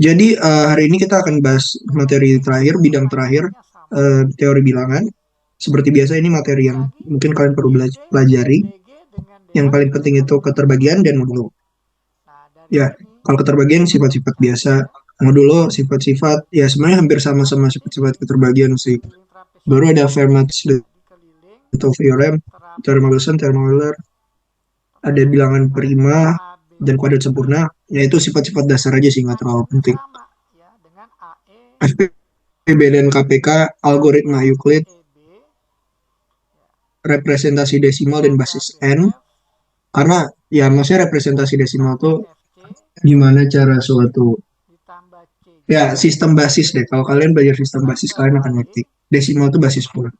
Jadi hari ini kita akan bahas materi terakhir, bidang terakhir, teori bilangan. Seperti biasa ini materi yang mungkin kalian perlu pelajari. Yang paling penting itu keterbagian dan modulo. Ya, kalau keterbagian sifat-sifat biasa. Modulo sifat-sifat, ya sebenarnya hampir sama-sama sifat-sifat keterbagian sih. Baru ada Fermat-Little theorem, teorema Wilson, teorema Euler, ada bilangan prima dan kuadrat sempurna. Ya itu sifat-sifat dasar aja sih, nggak terlalu penting. FPB dan KPK, algoritma Euclid, representasi desimal dan basis N. Karena ya maksudnya representasi desimal tuh gimana cara suatu ya sistem basis deh. Kalau kalian belajar sistem basis kalian akan ngerti. Desimal itu basis pula.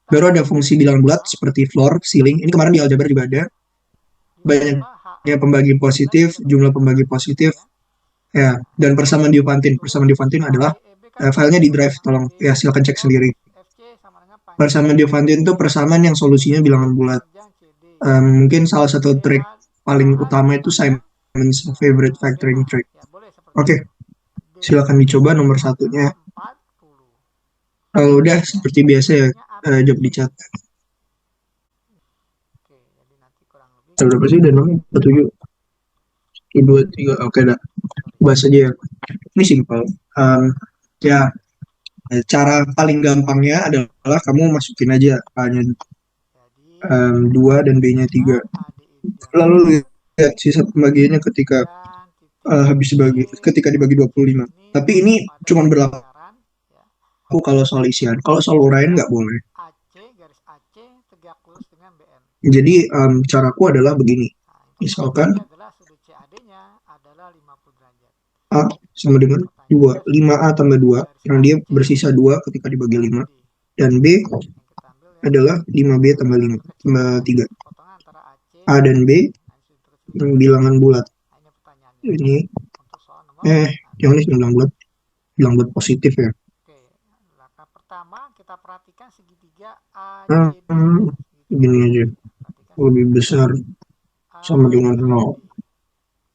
Baru ada fungsi bilangan bulat seperti floor, ceiling. Ini kemarin di aljabar juga ada. Banyaknya pembagi positif, jumlah pembagi positif, ya. Dan persamaan Diophantine. Persamaan Diophantine adalah filenya di drive, tolong ya silakan cek sendiri. Persamaan Diophantine itu persamaan yang solusinya bilangan bulat. Mungkin salah satu trik paling utama itu Simon's favorite factoring trick. Oke, silakan dicoba nomor satunya. Kalau udah seperti biasa ya, jawab di chat. Berapa sih udah 6, 7, 2, 3, oke dah. Bahas aja ya. Ini simpel. Ya, cara paling gampangnya adalah kamu masukin aja A-nya 2 dan B-nya 3. Lalu lihat sisa pembagiannya ketika habis dibagi, ketika dibagi 25. Tapi ini cuma berlaku kalau soal isian. Kalau soal uraian nggak boleh. Jadi caraku adalah begini. Misalkan A sama dengan 2. 5A tambah 2. Yang dia bersisa 2 ketika dibagi 5. Dan B adalah 5B tambah 5. Tambah 3. A dan B bilangan bulat. Ini yang ini bilangan bulat. Bilangan bulat positif ya. Gini aja. Lebih besar sama dengan 0.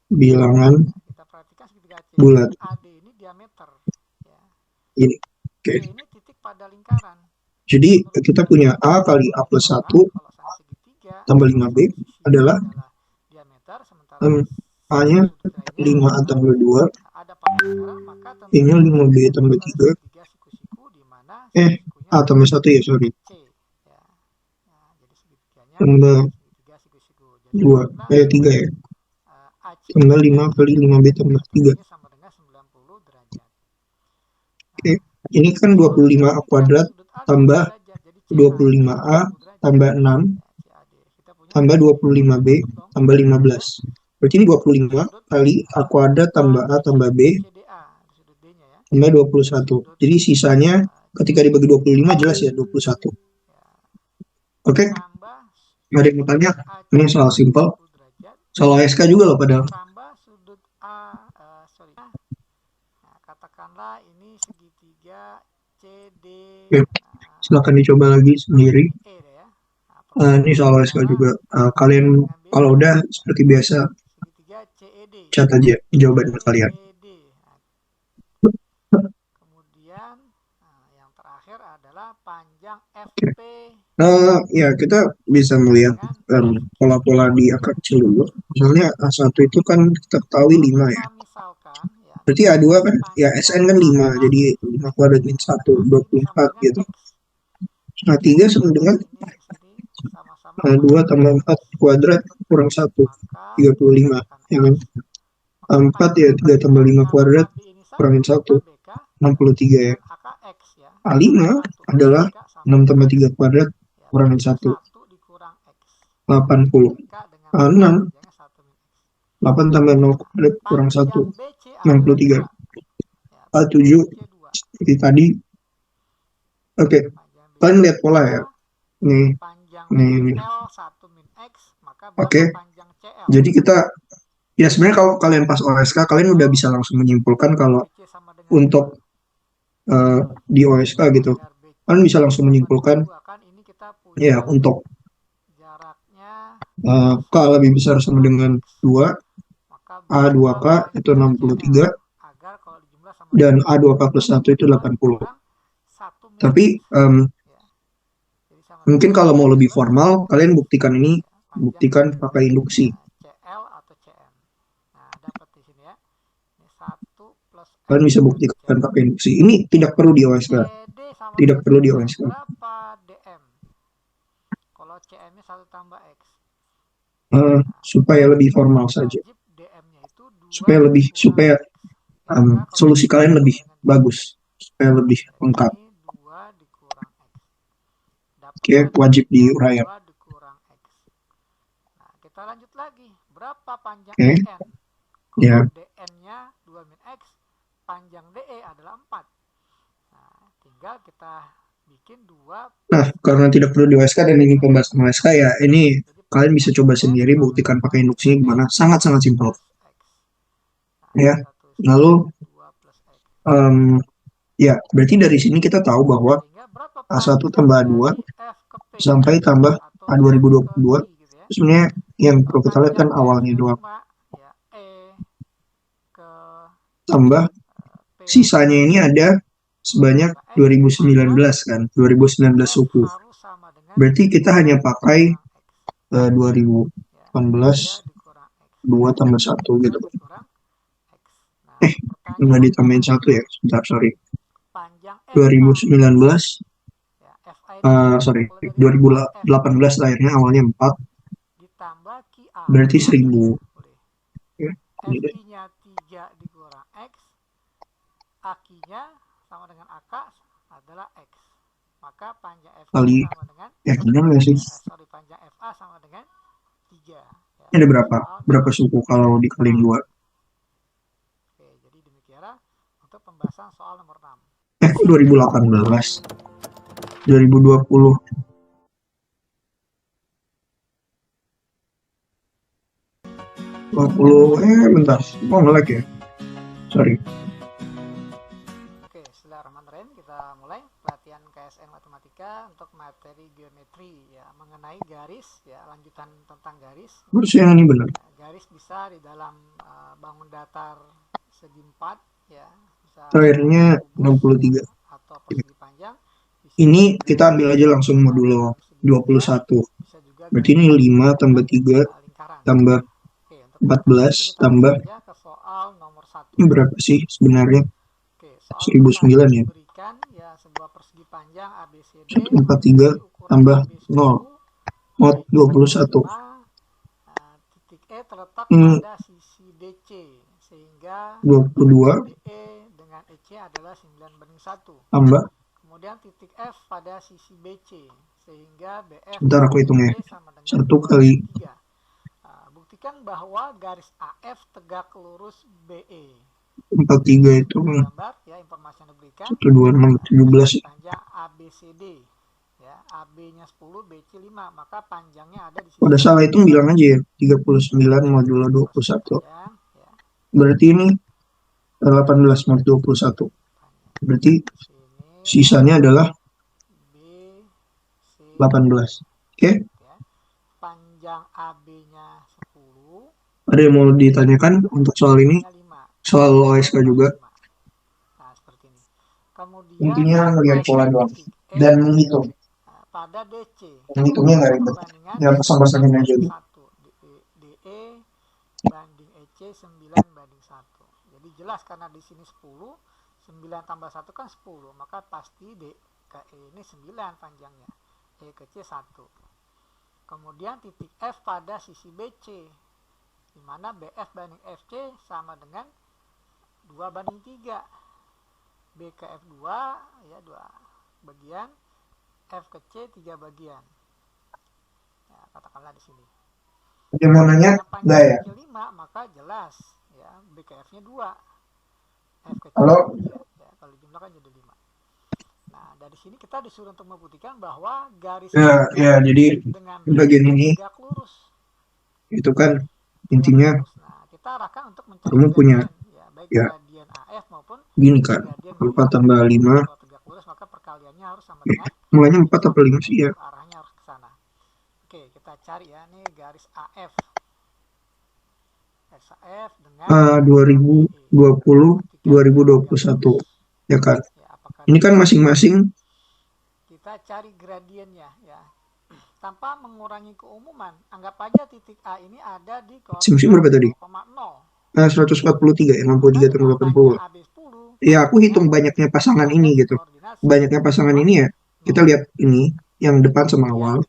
Bilangan bulat. Ini. Oke. Jadi kita punya A kali A plus 1 tambah 5B adalah A-nya 5A tambah 2. Ini 5B tambah 3. A tambah 1 ya, sorry. Tambah 2, 3 ya. Tambah 5 kali 5B tambah 3. Oke, ini kan 25A kuadrat tambah 25A tambah 6 tambah 25B tambah 15. Berarti ini 25 kali A kuadrat tambah A tambah B tambah 21. Jadi sisanya ketika dibagi 25 jelas ya 21. Oke, ada yang mau tanya? Ini soal simpel. Soal ASK juga loh padahal. Oke, silakan dicoba lagi sendiri. Ini soal ASK juga. Kalian kalau udah seperti biasa chat aja jawaban kalian. Ya kita bisa melihat pola-pola di akar kecil dulu. Misalnya A1 itu kan kita ketahui 5 ya. Berarti A2 kan, ya SN kan 5, jadi 5 kuadrat min 1, 24 gitu. A3 sama dengan A2 tambah 4 kuadrat kurang 1, 35. Ya kan? A4 ya 3 tambah 5 kuadrat kurangin 1, 63 ya. A5 adalah 6 tambah 3 kuadrat kurangin 1, 80. A6 8 tambah 0 kuadrat kurang 1, 63. A7 seperti tadi. Oke, kalian lihat pola ya. Nih. Oke, jadi kita ya sebenarnya kalau kalian pas OSK kalian udah bisa langsung menyimpulkan kalau untuk di OSK gitu kalian bisa langsung menyimpulkan ya untuk K lebih besar sama dengan 2, A 2K itu 63, dan A24 plus 1 itu 80. Tapi mungkin kalau mau lebih formal, kalian buktikan ini, buktikan pakai induksi. CL atau CM. Nah, dapat di sini ya. Ini 1 plus X. Kalian bisa buktikan pakai induksi. Ini tidak perlu di OSK. Tidak perlu di OSK. Berapa DM? Kalau CM-nya 1 tambah X. Supaya lebih formal saja. DM-nya itu 2 supaya solusi kalian lebih bagus, supaya lebih lengkap. Ini 2 dikurang X. Oke, wajib diuraikan. 2 dikurang X. Nah, kita lanjut lagi. Berapa panjang Oke. DN? Kalau Ya. DN-nya 2 min X, panjang DE adalah 4. Nah, tinggal kita bikin 2. Nah, karena tidak perlu di OSK dan ini pembahasan OSK ya, ini kalian bisa coba sendiri buktikan pakai induksinya gimana. Sangat-sangat simpel. Ya, lalu ya, berarti dari sini kita tahu bahwa A1 tambah A2 sampai tambah A2022 sebenarnya yang perlu kita lihat kan awalnya doang. Tambah sisanya ini ada sebanyak 2019 kan, 2019 suku. Berarti kita hanya pakai 2018 2 tambah 1 gitu. Nggak ditambahin 1 ya, sebentar, sorry. 2019 2018 lahirnya awalnya 4 berarti 1000. F-nya 3 dikurang X, A-nya sama dengan AK adalah X. Maka panjang F kali sama dengan panjang FA sama dengan 3. Ya, ini ada berapa suku kalau dikali 2? Oke, jadi demikianlah untuk pembahasan soal nomor 6. 2018 2020 bentar, ngelag ya, sorry. Oke, bismillahirrahmanirrahim, kita mulai pelatihan KSN Matematika untuk materi geometri ya, mengenai garis ya, lanjutan tentang garis. Harus yang ini benar. Garis bisa di dalam bangun datar segi 4 ya, bisa terakhirnya 63 atau persegi panjang. Ini kita ambil aja langsung modulo 21. Berarti ini 5 tambah 3 tambah 14 tambah ini berapa sih sebenarnya? 1009 ya. Berikan ya sebuah persegi panjang ABCD 143 tambah 0 mod 21. Titik E terletak pada sisi DC sehingga 22 DE dengan EC adalah 9:1. tambah, kemudian titik F pada sisi BC sehingga BF bentar aku hitung ya, 1 kali 3. Buktikan bahwa garis AF tegak lurus BE. 43 itu gambar ya, informasi yang diberikan 126 17 panjang ABCD ya, AB-nya 10, BC 5, maka panjangnya ada di sini. Udah salah hitung bilang aja ya, 39 modulo 21 ya. Berarti ini 18 mod 21. Berarti sisanya adalah 18. Oke. Panjang AB-nya 10. Ada yang mau ditanyakan untuk soal ini? Soal OSK juga. Nah, seperti ini. Kemudian intinya ngelihat pola doang dan menghitung. Pada DC. Menghitungnya nggak ribet. Ya pasang-pasangin aja dulu. DE banding EC 9:1. Jadi jelas karena di sini 10, 9 tambah 1 kan 10, maka pasti D ke E ini 9 panjangnya. E ke C 1. Kemudian titik F pada sisi BC, di mana BF banding FC sama dengan 2:3. B ke F2 ya 2 bagian, F ke C 3 bagian. Ya, katakanlah di sini. Dia mau nanya, enggak ya? 5, maka jelas ya B ke F-nya 2. F ke C 3 ya, kalau jumlahkan jadi 5. Nah, dari sini kita disuruh untuk membuktikan bahwa garis ya jadi dengan bagian ini tegak lurus. Itu kan intinya nah, kita arahkan untuk mencari kamu punya ya, baik gradien AF maupun gini kan, 4 tambah 5 tegak lurus, maka perkaliannya harus sama dengan mulainya 4 atau 5 sih ya. Arahnya harus ke sana. Oke, kita cari ya, nih garis AF. AF dengan 2020 2021, ya kan? Ya, apakah Ini kan masing-masing kita cari gradiennya ya. Tanpa mengurangi keumuman, anggap aja titik A ini ada di masing-masing berapa koordinat tadi? 0,0. Nah, 143 ya, Maka 63 tambah dengan tanya 80. AB10, Ya, aku pastinya hitung banyaknya pasangan ada ini di gitu. koordinat Banyaknya pasangan ini ya, kita 1,0. lihat ini, yang depan sama Kemudian awal,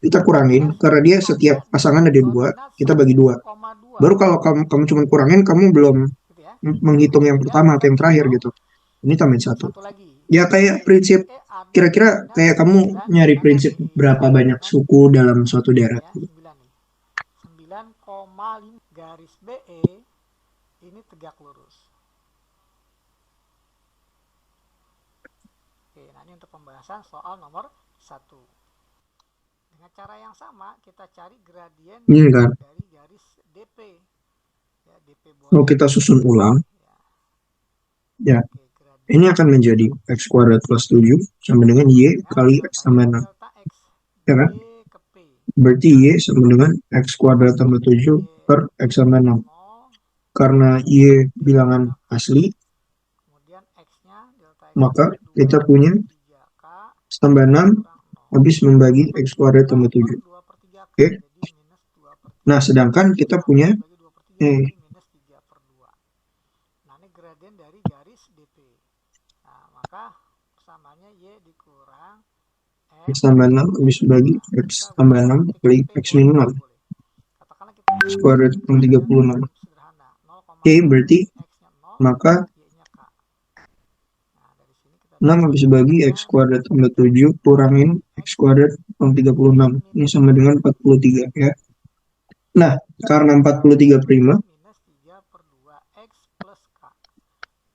kita kurangin, S karena dia setiap ada di pasangan ada dua, koordinat kita bagi dua. 1,2. Baru kalau kamu cuma kurangin, kamu belum Gitu ya. menghitung yang Kemudian pertama atau kita yang terakhir hitung gitu. Ini tambahin satu. satu lagi. Ya kayak prinsip, Titik E ada di kira-kira koordinat kayak kamu 9, nyari karena prinsip DE berapa sama banyak dengan suku dalam suatu daerah. ya 9 nih. 9,5 garis BE ini tegak lurus. Oke, nah ini untuk pembahasan soal nomor 1. Dengan cara yang sama, kita cari gradien Ini kan, dari garis DP. Ya, DP kalau boleh. kita susun ulang, Ya, ya oke, ini gradien akan menjadi x kuadrat plus 7 sama dengan y dengan kali x deltanya tambah kan 6. delta X. Ya kan? Y ke P. Berarti y sama dengan x kuadrat tambah 7 Y per x tambah 6. 0, Karena y bilangan delta P. asli, Kemudian X-nya, delta X-nya maka kita punya 2/3K x tambah 6 kurang 0. habis membagi Dapat x kuadrat 5 tambah per 7. 2/3K. Oke? Jadi minus 2/3. Nah, sedangkan kita Kurang punya 5 dibagi 2/3. eh, Jadi minus 3/2. Nah, ini gradien dari garis DP. Nah, maka persamaannya Y dikurang x M tambah 6 kali habis K. bagi x Kita tambah 6 artikan kali P x boleh, minus Q 6. boleh. Katakanlah kita X kuadrat P kurang yang 36. cukup sederhana. Oke, 0,0 berarti berarti X-nya 0, maka Y-nya K. Nah, dari sini kita 6 dapat habis bagi x jawabannya kuadrat tambah 7 kurangin x X kuadrat kurang 36. Ini minus sama dengan 43 ya. Nah, karena 43 prima, minus 3/2 X plus K.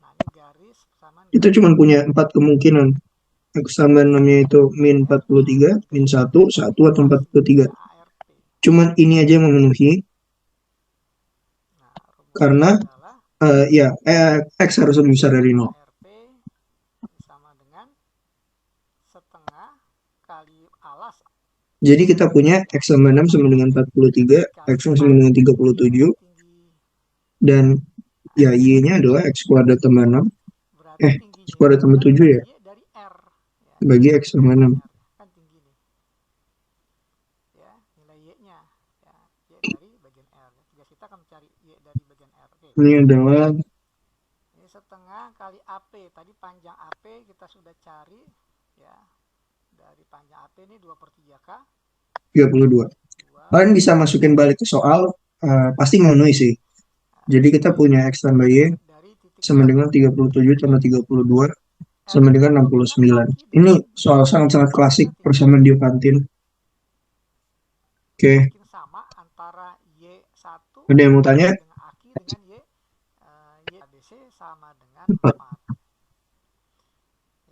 Nah, ini garis persamaan kita garis cuma punya DP. 4 kemungkinan. X tambah 6-nya itu min Ya. Nah, 43, min DP 1, tadi 1 atau jelas 43. ya ARP. Cuman ini aja yang memenuhi, Nah, rumusnya karena adalah ya X harus lebih besar dari 0. ARP sama dengan setengah kali alas Jadi kita punya X tambah 6 sama dengan 43, X dikasih sama dengan panjang Y-nya 37, tinggi. dan ya X Y-nya adalah X kuadrat tambah 6, berarti X tingginya itu kuadrat tambah adalah 7 ya, Y dari R. Ya, bagi X Y tambah dari 6. R. Kan tinggi nih. Ya, nilai Y-nya. Ya, Y dari bagian R. Tugas kita akan mencari Y dari bagian R. Oke. Ini adalah Ini setengah kali AP. Tadi panjang AP kita sudah cari. Ya, dari panjang AP ini 2/3K. 32. 2 Kalian bisa masukin balik ke soal, pasti memenuhi sih. Jadi kita punya X tambah Y dari titik sama R. dengan 37 tambah 32 R sama itu dengan dominan 69. kaki Ini dengan soal sangat-sangat klasik Y-nya tinggi. persamaan Diophantine. Oke, Bikin sama antara Y1 ada yang mau tanya? dengan aki dengan Y ABC sama dengan 4. 4.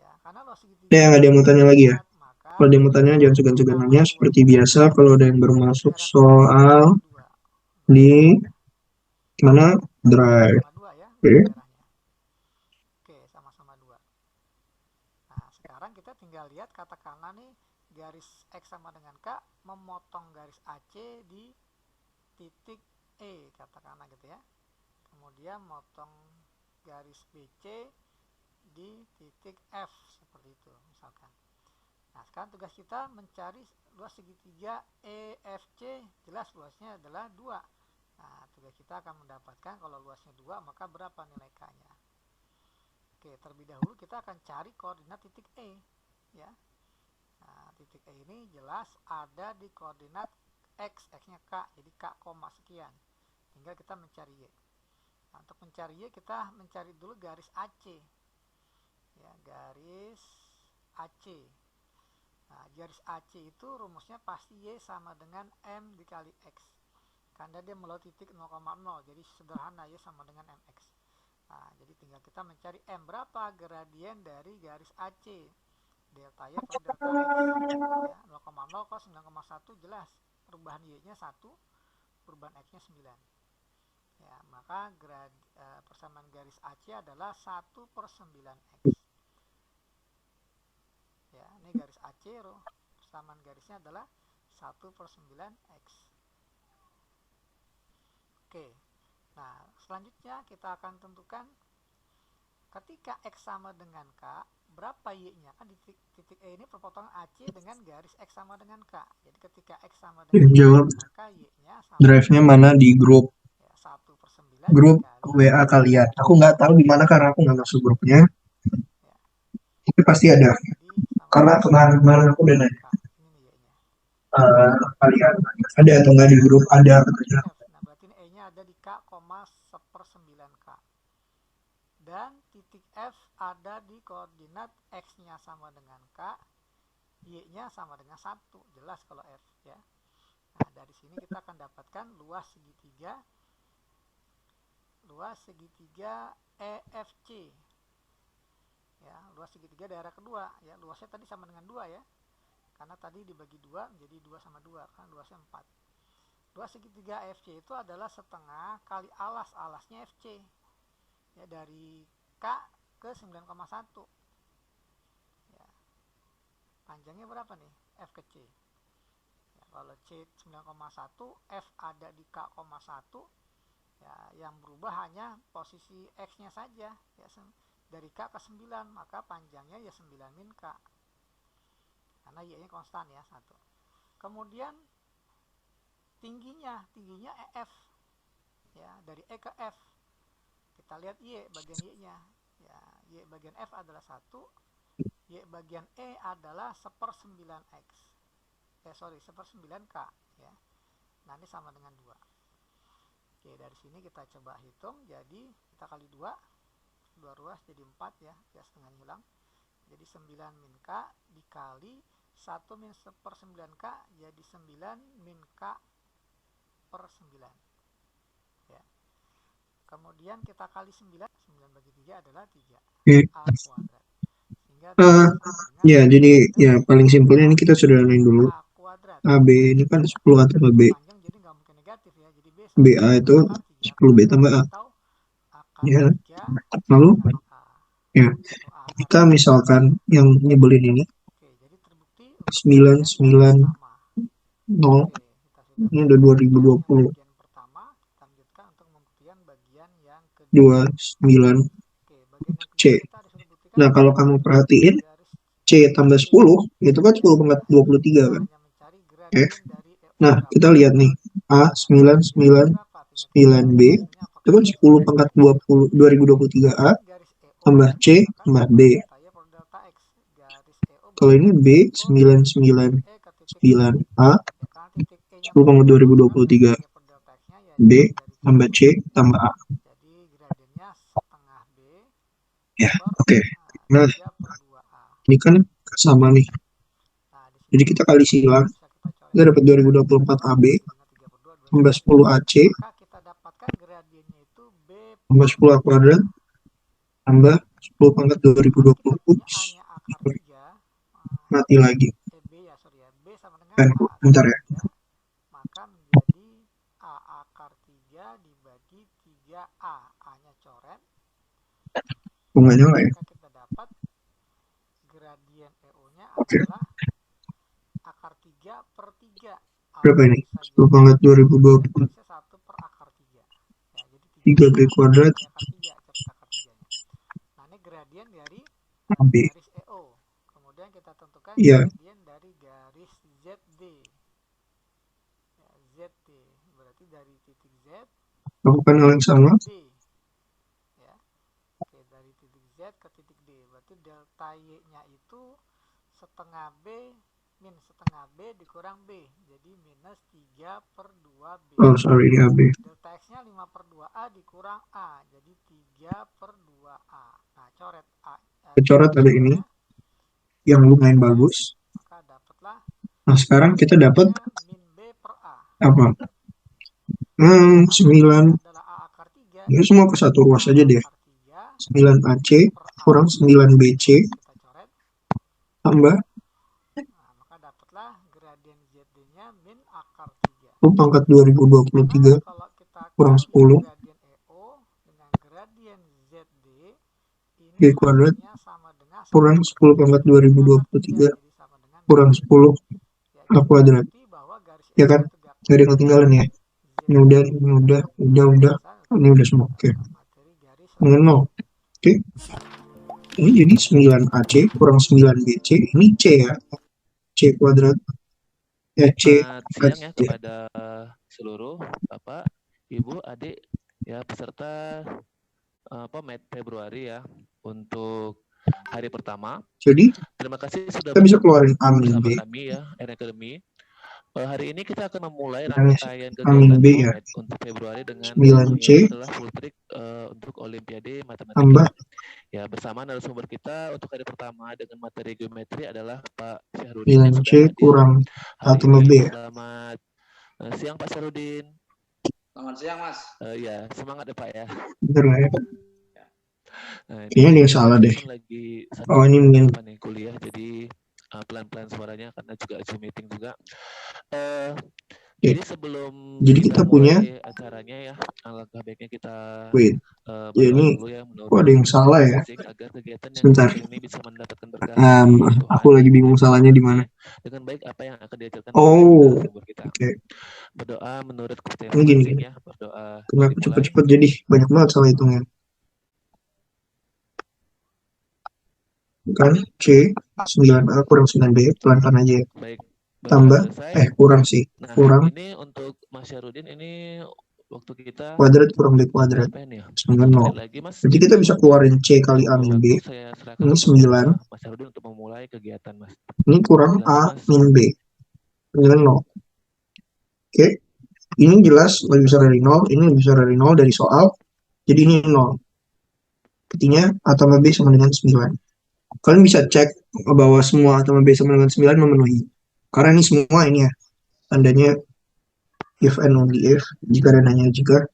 Ya, karena luas segitiga Ada yang mau tanya lagi ya? 4, maka Kalau ada yang mau tanya, jangan garis segan-segan pertama nanya. Seperti luasnya biasa, 2. kalau ada yang baru masuk Garis soal kedua 2. di Luasnya mana? Drive. sama-sama 2 ya Oke. daerahnya. Oke, sama-sama 2. Nah, sekarang kita tinggal lihat katakanlah nih garis X sama dengan K memotong garis AC di titik E katakanlah gitu ya. Kemudian motong garis BC di titik F seperti itu misalkan. Nah, sekarang tugas kita mencari luas segitiga EFC. Jelas luasnya adalah 2. Nah, tugas kita akan mendapatkan kalau luasnya 2 maka berapa nilai K-nya. Oke, terlebih dahulu kita akan cari koordinat titik E ya. Nah, titik E ini jelas ada di koordinat X, X-nya K, jadi K, sekian. Tinggal kita mencari Y. Nah, untuk mencari Y kita mencari dulu garis AC. Ya, garis AC. Nah, garis AC itu rumusnya pasti Y sama dengan M dikali X. Karena dia melalui titik 0,0, jadi sederhana Y sama dengan MX. Nah, jadi tinggal kita mencari M. Berapa gradien dari garis AC? Delta Y per delta X. Ya, 0,0 ke 9,1 jelas. Perubahan Y-nya 1, perubahan X-nya 9. Ya, maka persamaan garis AC adalah 1/9X. Ya, ini garis AC, persamaan garisnya adalah 1/9X. Oke. Nah, selanjutnya kita akan tentukan Ketika X sama dengan K, berapa Y-nya? Kan di titik E ini perpotongan AC dengan garis X sama dengan K. Jadi ketika X sama dengan K, Jawab maka Y-nya sama drive-nya dengan mana di grup ya, 1/9 grup dikali WA kalian. Aku nggak tahu di mana karena aku nggak masuk grupnya. ya. Tapi pasti ada. Jadi sama Karena dengan kemarin-kemarin aku udah nanya, K. Ini nih Y-nya. kalian ada atau nggak di Dan grup? sama Ada dengan titik katanya. F. Nah, berarti ini E-nya ada di K, 1/9K. Dan titik F ada di koordinat X-nya sama dengan K, Y-nya sama dengan 1. Jelas kalau F ya. Nah, dari sini kita akan dapatkan luas segitiga EFC. Ya, luas segitiga daerah kedua ya. Luasnya tadi sama dengan 2 ya. Karena tadi dibagi 2 menjadi 2 sama 2 kan luasnya 4. Luas segitiga EFC itu adalah setengah kali alasnya FC. Ya, dari K ke 9,1. Ya. Panjangnya berapa nih? F ke C. Ya, kalau C 9,1, F ada di K,1. Ya, yang berubah hanya posisi X-nya saja. Ya, dari K ke 9, maka panjangnya ya 9 min K. Karena Y-nya konstan ya, 1. Kemudian tingginya EF. Ya, dari E ke F. Kita lihat Y, bagian Y-nya. Ya, Y bagian F adalah 1. Y bagian E adalah 1/9X. 1/9K ya. Nah, ini sama dengan 2. Oke, dari sini kita coba hitung. Jadi kita kali 2 ruas jadi 4 ya. Ya, setengah hilang. Jadi 9 min K dikali 1 min 1/9K jadi 9 min K per 9. Ya. Kemudian kita kali 9 bagi 3 adalah 3. Oke. A kuadrat. Sehingga B sama dengan Ya, jadi ya 11 paling simpelnya ini kita sudah lain dulu. A kuadrat. AB ini kan Ya, 10A tambah B. ini panjang jadi nggak mungkin negatif ya. Jadi B sama BA dengan itu akar 3 10B kuadrat tambah A. atau akar Ya, 3 lalu kali A ya atau A akar kita 3. misalkan yang nyebelin ini Oke, jadi terbukti untuk 990 bagian yang pertama. Oke, kita sudah ini udah membuktikannya yang 2020 bagian pertama. Kita lanjutkan untuk membuktikan bagian yang kedua. 29 Oke, bagian yang kedua C. kita disuruh buktikan Nah, kalau kamu gradien perhatiin garis C tambah EO. 10 itu kan Ya, 10 pangkat 23 kita kan. hanya mencari F. gradien dari EO Nah, kita berapa. lihat nih. A Nah, gradien EO berapa? Tinggal kita 999B cari hasilnya itu apakah kan 10 pangkat 20 2023A ini garis EO tambah C merupakan tambah B. sumber delta Y per delta X. Garis EO Kalau ini berada B di koordinat titik E ke titik B. 999A Ya, karena titik E-nya 10 pangkat berjauhan dengan delta 2023 Y per delta X-nya ya B jauh dari C tambah C sama. tambah A. Jadi gradiennya setengah B Ya, per oke. Nah, 3/2A. ini kan sama nih. Nah, di Jadi sini kita kali silang, bisa kita coret kita dapat saja. Kita 2024 colok AB bagi dengan 3/2 tambah 12. 10 AC Maka kita dapatkan gradiennya itu B tambah per 10 A kuadrat 2A. tambah 10 pangkat Karena kita 2020. punya Ups, A-nya akar 3, mati lagi. B ya sorry ya, B sama dengan Kan, A akar bentar ya. 3, maka menjadi A akar 3 dibagi 3A. A-nya coret, Bunganya lah ya. maka kita dapat gradien EO-nya Oke. adalah akar 3 per 3 Berapa atau ini? bisa 10 jadi pangkat ya 2020. garisnya 1 per akar 3 ya, jadi 3 3B per akar kuadrat kali akar 3, coret akar 3 nya. Nah, ini gradien dari AB. garis EO. Kemudian kita tentukan Iya, gradien dari garis ZD ya, ZD berarti dari titik Z lakukan ke hal yang sama. titik D ya. Oke, dari titik Z ke titik D berarti delta Y nya itu setengah B min setengah B dikurang B, jadi minus 3/2B. Oh, sorry, ini AB. Delta X nya 5/2A dikurang A, jadi 3/2A. Nah, coret A, Kecoret ada ini B-nya yang lumayan ya, bagus. maka dapatlah Nah, sekarang kita dapat min B per A. apa? Karena B 9. adalah A akar 3, Ini jadi semua ke satu ruas A aja deh. akar 3 9AC per A kurang per 3. 9BC Kita coret. tambah Nah, maka dapatlah gradien ZD-nya min akar 3. 10 pangkat Karena 2023 kalau kita kurang kali 10 gradien EO dengan gradien ZD, ini B kuadrat hasilnya sama dengan kurang 10 pangkat 1/3 min akar 3, 2023 jadi sama dengan kurang 2. 10 Ya, A jadi kuadrat. terbukti bahwa garis Ya EO kan? nya tegak Gak ada yang lurus ketinggalan ya. Ini ZD. udah, ini udah, Nah, udah. selesai untuk Ini udah semua. Oke. materi garis Dengan segitiga. nol. Oke, ini jadi 9AC kurang 9BC, ini C ya, C kuadrat, ya C Selamat pangkat siang ya C. kepada seluruh Bapak, Ibu, Adik, ya peserta Februari ya untuk hari pertama. Jadi Terima kasih sudah kita bisa keluarin A min bersama B, kami ya, N Academy. Hari ini kita akan memulai bilangnya rangkaian A min kegiatan B ya, untuk Februari dengan 9C yaitu adalah full trick untuk Olimpiade tambah Matematika. Ya, bersama narasumber kita untuk hari pertama dengan materi geometri adalah Pak Syahrudin yang 9C sudah hadir kurang A hari tambah ini. B ya. Selamat siang Pak Syahrudin. Selamat siang Mas. Ya, semangat ya Pak ya. Bentar lah ya. Nah, ini Kayaknya ada yang salah deh. kan lagi Oh ini mungkin kuliah, jadi pelan-pelan suaranya karena juga Zoom meeting juga. Jadi sebelum kita punya acaranya ya, alangkah baiknya kita ya ini dulu ya kok ada yang salah ya. agar kegiatan yang Sebentar. ini bisa mendapatkan berkah dari Tuhan. Aku lagi bingung salahnya di mana. Dengan baik apa yang akan diajarkan Oh, narasumber kita. oke. Berdoa menurut kepercayaan Ini gini, masing ya, berdoa. kenapa cepet-cepet jadi banyak banget salah hitungnya. Kan C 9A kurang 9B pelan-pelan aja ya. Baik. Tambah kurang sih. Nah, kurang ini untuk Mas Syarudin ini waktu kita kuadrat kurang B kuadrat. berapa ini ya? 9 Lagi Mas. Jadi kita bisa keluarin C kali A min B. Saya Ini 9. Mas Syarudin untuk memulai kegiatan Mas. Ini kurang A min B. 9 0. Oke. Ini jelas lebih besar dari 0. Ini lebih besar dari 0 dari soal. Jadi ini 0. Artinya A tambah B sama dengan 9. Kalian bisa cek bahwa semua A tambah B sama dengan 9 memenuhi. Karena ini semua ini ya. Tandanya if and only if. Jika dan hanya jika.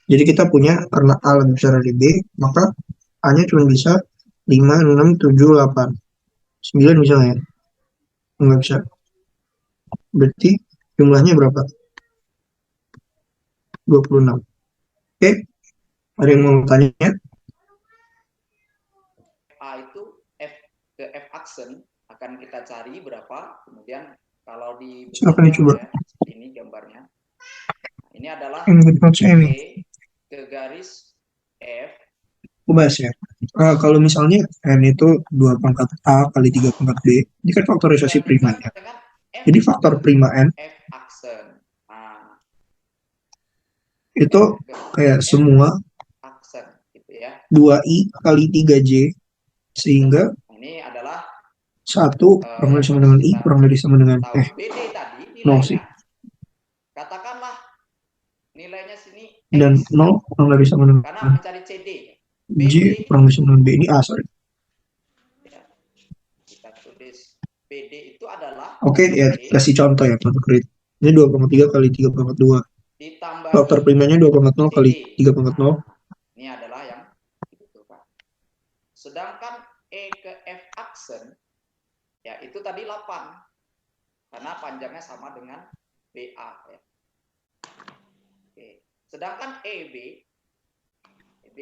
Jadi kita punya karena A lebih besar dari B, maka A-nya cuma bisa 5, 6, 7, 8. 9 bisa nggak ya? Nggak bisa. Berarti jumlahnya berapa? 26. Oke. Ada yang mau tanya? A itu F ke F aksen akan kita cari berapa, kemudian kalau di Silakan dicoba. ya, seperti ini gambarnya. Nah, ini adalah E ke garis F. Aku bahas ya. Kalau misalnya N itu 2 pangkat A kali 3 pangkat B, ini kan faktorisasi prima ya. Jadi faktor prima N F aksen. Nah, itu kayak semua aksen gitu ya. 2I kali 3J sehingga ini adalah 1 kurang dari sama dengan I kurang dari sama dengan BD tadi nilainya sih. Katakanlah nilainya sini X, dan 0 kurang dari sama dengan karena mencari CD. J kurang dari sama dengan B. Ini A, sorry. Ya, kita tulis BD itu adalah Oke, ya kasih contoh ya konkret. Ini 2,3 kali 3,2. ditambah Faktor primanya 2,0 kali 3,0. Ini adalah yang dibutuhkan. Sedangkan E ke F aksen ya itu tadi 8. Karena panjangnya sama dengan BA ya. Oke. Sedangkan EB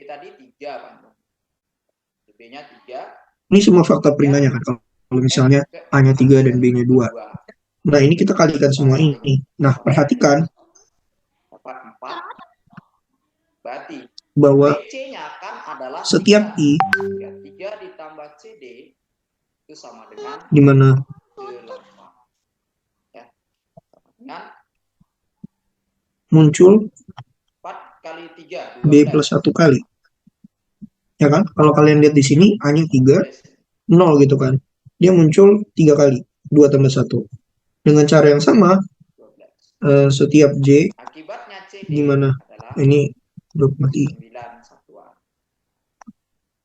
tadi 3 panjang. B-nya 3. Ini semua faktor primanya kan. Kalau misalnya A-nya 3 dan B-nya 2. Nah, ini kita kalikan semua ini. Nah, perhatikan dapat 4. Berarti bahwa BC-nya kan adalah setiap 3. I 3 ditambah CD itu sama dengan di mana 8. Ya. Dengan muncul 4 kali 3 B plus 1 kali. Ya kan? Kalau kalian lihat di sini A-nya 3, 0 gitu kan. Dia muncul 3 kali, 2 tambah 1. Dengan cara yang sama, setiap J akibatnya CD di mana? Ini 9 satuan.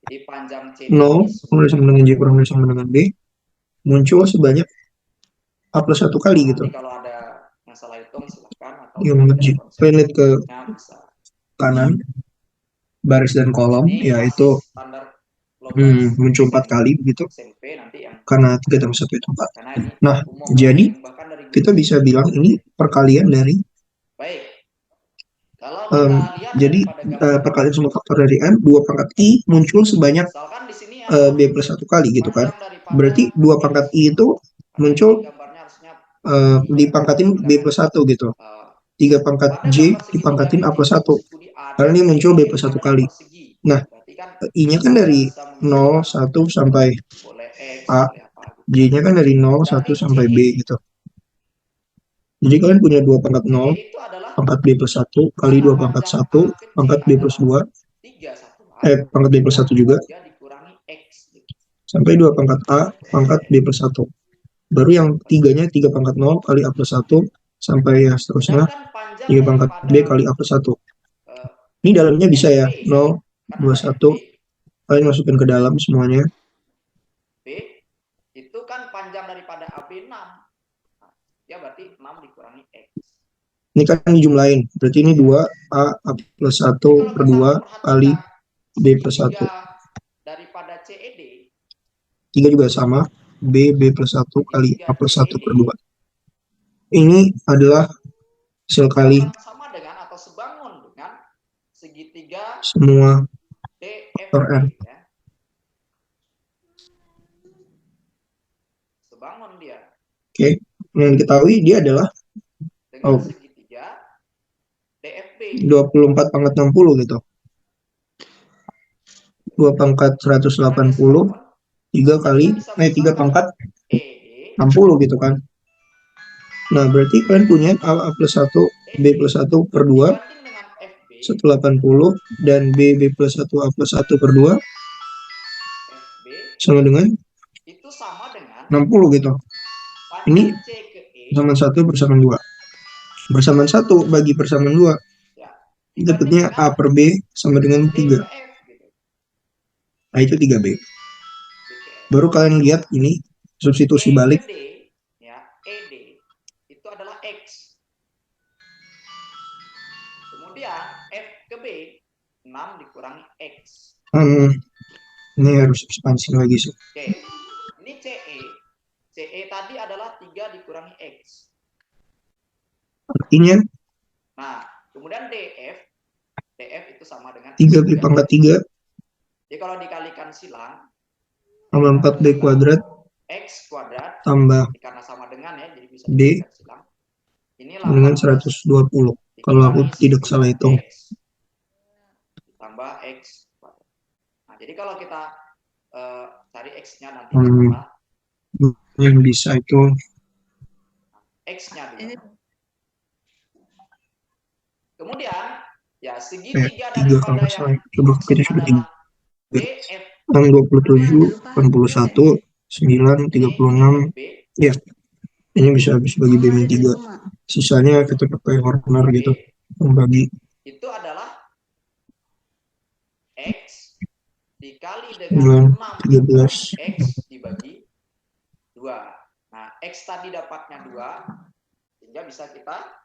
Jadi panjang CD 0 kurang dari sama dengan J kurang dari sama dengan B muncul sebanyak A plus 1 kali gitu. Kalau ada masalah hitung silakan atau yang mengerji. Kalian lihat ke kanan baris dan kolom, yaitu muncul 4 kali begitu. Karena 3 tambah 1 itu 4. Nah, jadi kita bisa bilang ini perkalian dari jadi perkalian semua faktor dari M, 2 pangkat I muncul sebanyak B plus 1 kali gitu kan. Berarti 2 pangkat I itu muncul dipangkatin B plus 1 gitu. 3 pangkat J dipangkatin A plus 1. Karena ini muncul B plus 1 kali. Nah, I-nya kan dari 0, 1 sampai boleh X, A, boleh apa gitu. J-nya kan dari 0, 1 Berarti sampai B CE. gitu. Jadi kalian punya 2 pangkat 0, CE itu adalah pangkat B plus 1, kali 2 pangkat 1, A ke C pangkat B plus 2, 3 satu A, pangkat B plus 1 juga, 3 dikurangi X. Gitu. sampai 2 pangkat A, pangkat B plus 1. Baru yang tiganya 3 pangkat 0 kali A plus 1, sampai ya seterusnya, Sedangkan panjang 3 pangkat daripada B kali A plus 1. eh, Ini dalamnya bisa ya, FB, 0, kan 2, ada 1, FB, kalian masukin ke dalam semuanya. B itu kan panjang daripada AB 6. Nah, ya berarti 6 dikurangi X. Ini kan dijumlahin, berarti ini 2, A plus 1 Jadi per kalau 2 kita kali memperhatikan B plus 1. segitiga daripada CED, 3 juga sama, B plus 1 kali segitiga A plus 1 CED per 2. Ini adalah hasil kali akan sama dengan atau sebangun dengan segitiga semua DFB R. ya. Sebangun dia Oke, yang diketahui dia adalah dengan segitiga DFB 24 pangkat 60 gitu. 2 pangkat 180, 3 kali, 3 pangkat ED 60 gitu kan. Nah, berarti kalian punya A plus 1, B plus 1 per 2, dibanding dengan FB 180, dan B plus 1, A plus 1 per 2, FB sama dengan itu sama dengan 60 gitu. Ini panjang C ke E persamaan 1 persamaan 2. Persamaan 1 bagi persamaan 2, ya, dapatnya dibanding A per B sama dengan D 3. ke F gitu. Nah, itu 3B. D ke F. Baru kalian lihat ini substitusi E balik. ke D ya, ED itu adalah X. Kemudian F ke B 6 dikurangi X. Ini harus ekspansi lagi sih. Oke. Ini CE. CE tadi adalah 3 dikurangi X. Artinya Nah, kemudian DF itu sama dengan 3B pangkat 3 jadi kalau dikalikan silang tambah 4B kuadrat X kuadrat tambah karena sama dengan ya, jadi bisa D dikalikan silang. Ini dengan 120. Kalau aku tidak salah hitung. X tambah X kuadrat. Nah, jadi kalau kita cari X-nya nanti yang bisa itu X-nya dulu. Kemudian ya segitiga daripada yang coba kita sudah 3. DF 27, 81, 9, 36. Ya, ini bisa habis bagi B-3. Sisanya kita pakai corner gitu, membagi. Itu adalah X dikali dengan 13. X dibagi 2. Nah, X tadi dapatnya 2, sehingga bisa kita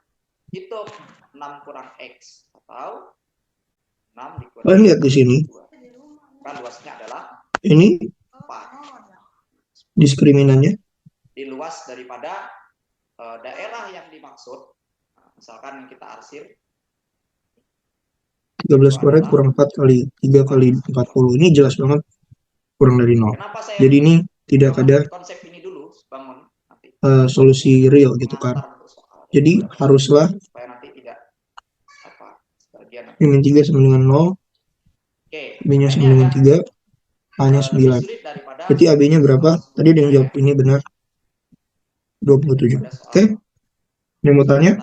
hitung 6 kurang X atau 6 dikurangi. Kalian lihat di sini. 2. Kan luasnya adalah ini 4. Diskriminannya Di luas daripada daerah yang dimaksud. Nah, misalkan yang kita arsir 13 kuadrat kurang 4 kali 3 kali 40. Ini jelas banget kurang dari 0. Jadi ini tidak ada konsep ini dulu bangun nanti. Solusi real gitu kan. Jadi haruslah supaya nanti tidak apa bagian min 3 sama dengan 0, B-nya sama dengan 3, A-nya 9. Berarti AB-nya berapa? Tadi ada yang jawab ini benar. 27. Oke. Yang mau tanya?